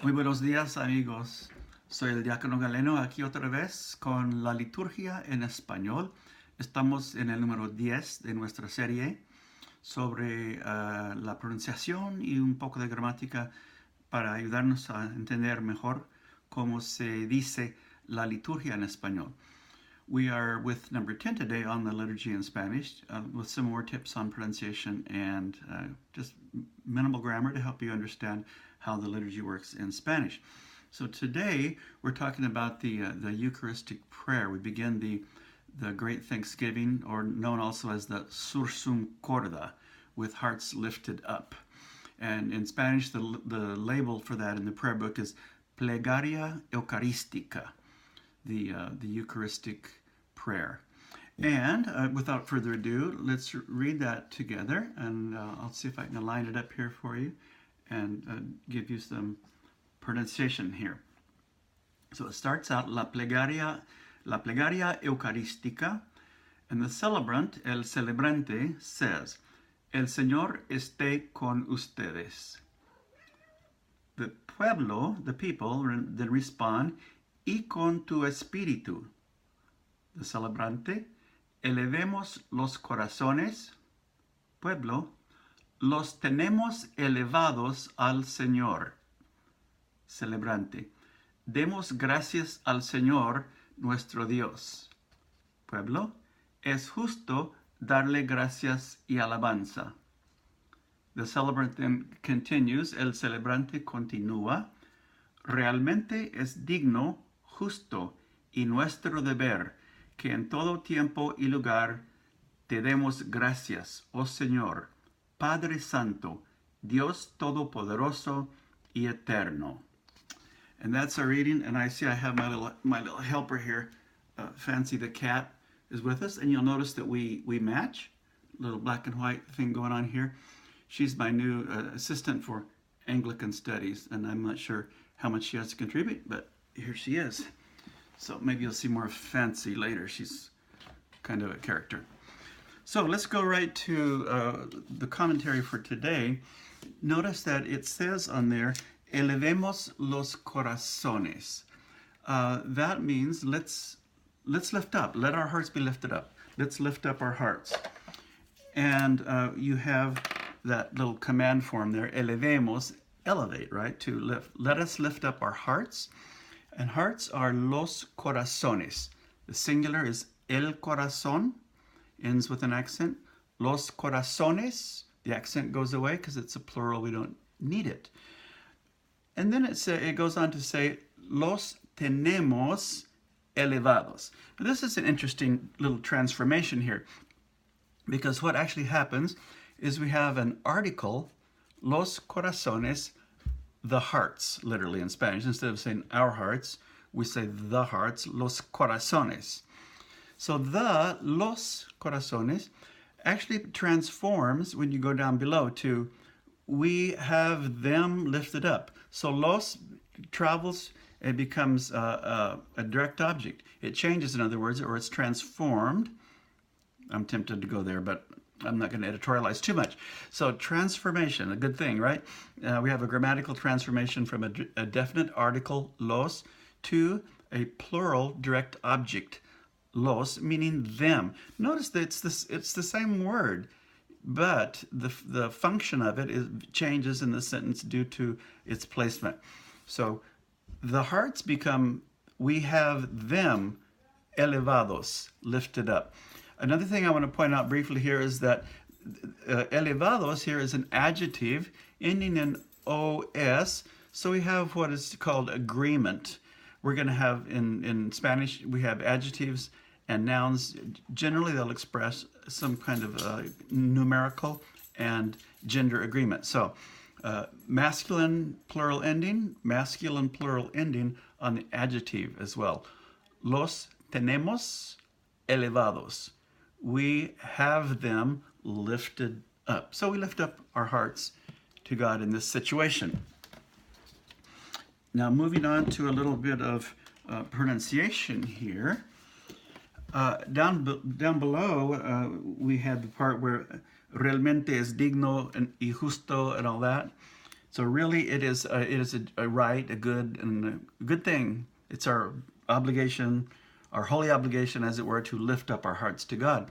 Muy buenos días, amigos. Soy el diácono Galeno aquí otra vez con la liturgia en español. Estamos en el número 10 de nuestra serie sobre la pronunciación y un poco de gramática para ayudarnos a entender mejor cómo se dice la liturgia en español. We are with number 10 today on the liturgy in Spanish with some more tips on pronunciation and just minimal grammar to help you understand how the liturgy works in Spanish. So today we're talking about the Eucharistic prayer. We begin the Great Thanksgiving, or known also as the Sursum Corda, with hearts lifted up. And in Spanish, the label for that in the prayer book is Plegaria Eucarística, the Eucharistic prayer. And without further ado, let's read that together, and I'll see if I can line it up here for you and give you some pronunciation here. So it starts out la plegaria Eucarística, and the celebrant, el celebrante, says, El Señor esté con ustedes. The pueblo, the people, then respond, y con tu espíritu. The celebrante, elevemos los corazones. Pueblo, los tenemos elevados al Señor. Celebrante, demos gracias al Señor nuestro Dios. Pueblo, es justo darle gracias y alabanza. The celebrant then continues, el celebrante continúa, realmente es digno, justo y nuestro deber que en todo tiempo y lugar te demos gracias, oh Señor, Padre Santo, Dios Todopoderoso y Eterno. And that's our reading, and I see I have my little helper here, Fancy the cat, is with us, and you'll notice that we match, little black and white thing going on here. She's my new assistant for Anglican studies, and I'm not sure how much she has to contribute, but here she is. So maybe you'll see more of Fancy later. She's kind of a character. So let's go right to the commentary for today. Notice that it says on there, elevemos los corazones. That means let's lift up. Let our hearts be lifted up. Let's lift up our hearts. And you have that little command form there, elevemos, elevate, right? To lift. Let us lift up our hearts. And hearts are los corazones. The singular is el corazón, ends with an accent. Los corazones, the accent goes away because it's a plural, we don't need it. And then it goes on to say, los tenemos elevados. Now, this is an interesting little transformation here, because what actually happens is we have an article, los corazones, the hearts, literally in Spanish. Instead of saying our hearts, we say the hearts, los corazones. So the los corazones actually transforms when you go down below to we have them lifted up. So los travels, it becomes a direct object. It changes, in other words, or it's transformed. I'm tempted to go there, but I'm not going to editorialize too much. So transformation, a good thing, right? We have a grammatical transformation from a definite article, los, to a plural direct object, los, meaning them. Notice that it's the same word, but the function of it changes in the sentence due to its placement. So the hearts become, we have them elevados, lifted up. Another thing I want to point out briefly here is that elevados here is an adjective ending in os, so we have what is called agreement. We're going to have, in Spanish, we have adjectives and nouns. Generally, they'll express some kind of numerical and gender agreement. So masculine plural ending on the adjective as well. Los tenemos elevados. We have them lifted up. So we lift up our hearts to God in this situation. Now moving on to a little bit of pronunciation here. Down below, we had the part where realmente es digno y justo and all that. So really, it is a right, a good, and a good thing. It's our obligation, our holy obligation, as it were, to lift up our hearts to God.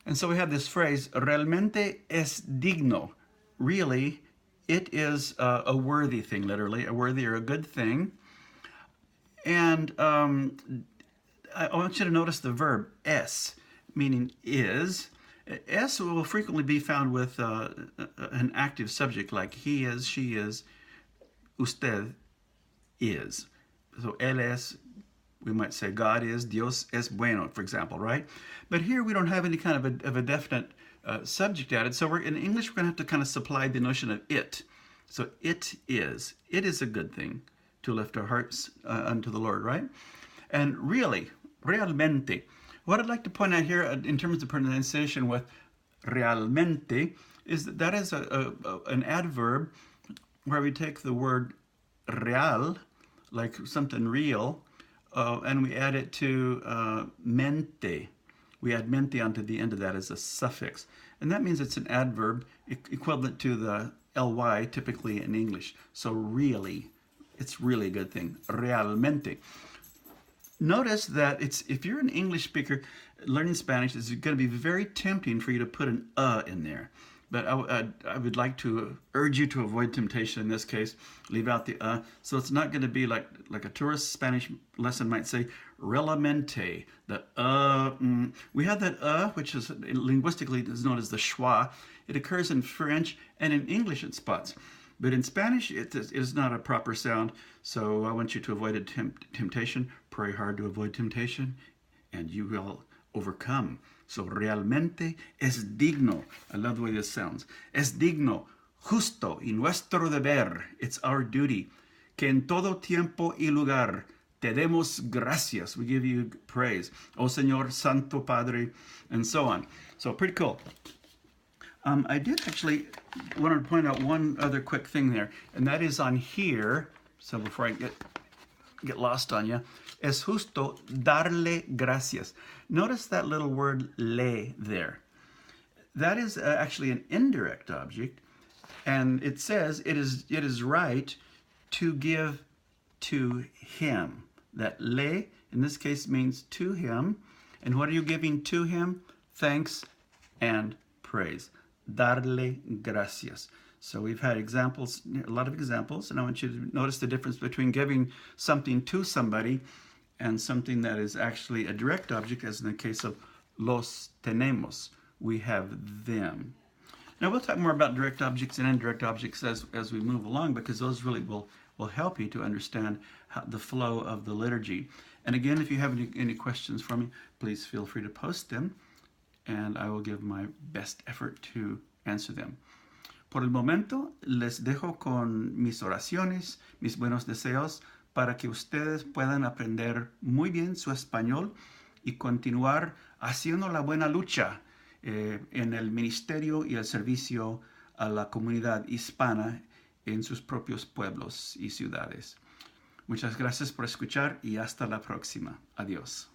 And so we have this phrase, realmente es digno. Really, it is a worthy thing, literally, a worthy or a good thing. And I want you to notice the verb es, meaning is. Es will frequently be found with an active subject like he is, she is, usted is. So él es, we might say God is, Dios es bueno, for example, right? But here we don't have any kind of a definite subject added. So in English, we're going to have to kind of supply the notion of it. So it is. It is a good thing to lift our hearts unto the Lord, right? And really, realmente, what I'd like to point out here in terms of pronunciation with realmente is that is an adverb where we take the word real, like something real, and we add it to mente. We add mente onto the end of that as a suffix. And that means it's an adverb equivalent to the ly typically in English. So really, it's really a good thing. Realmente. Notice that if you're an English speaker learning Spanish, it's going to be very tempting for you to put an in there. But I would like to urge you to avoid temptation in this case. Leave out the So it's not going to be like a tourist Spanish lesson might say, realmente. The We have that which is linguistically is known as the schwa. It occurs in French and in English in spots. But in Spanish, it is not a proper sound. So I want you to avoid temptation. Pray hard to avoid temptation, and you will overcome. So realmente es digno. I love the way this sounds. Es digno, justo y nuestro deber. It's our duty. Que en todo tiempo y lugar te demos gracias. We give you praise. Oh Señor, Santo Padre, and so on. So pretty cool. I did actually want to point out one other quick thing there, and that is on here. So before I get lost on you, es justo darle gracias. Notice that little word le there. That is actually an indirect object, and it says it is right to give to him. That le in this case means to him, and what are you giving to him? Thanks and praise. Darle gracias. So we've had examples, a lot of examples, and I want you to notice the difference between giving something to somebody and something that is actually a direct object, as in the case of los tenemos. We have them. Now we'll talk more about direct objects and indirect objects as we move along, because those really will help you to understand the flow of the liturgy. And again, if you have any questions for me, please feel free to post them, and I will give my best effort to answer them. Por el momento, les dejo con mis oraciones, mis buenos deseos, para que ustedes puedan aprender muy bien su español y continuar haciendo la buena lucha en el ministerio y el servicio a la comunidad hispana en sus propios pueblos y ciudades. Muchas gracias por escuchar y hasta la próxima. Adiós.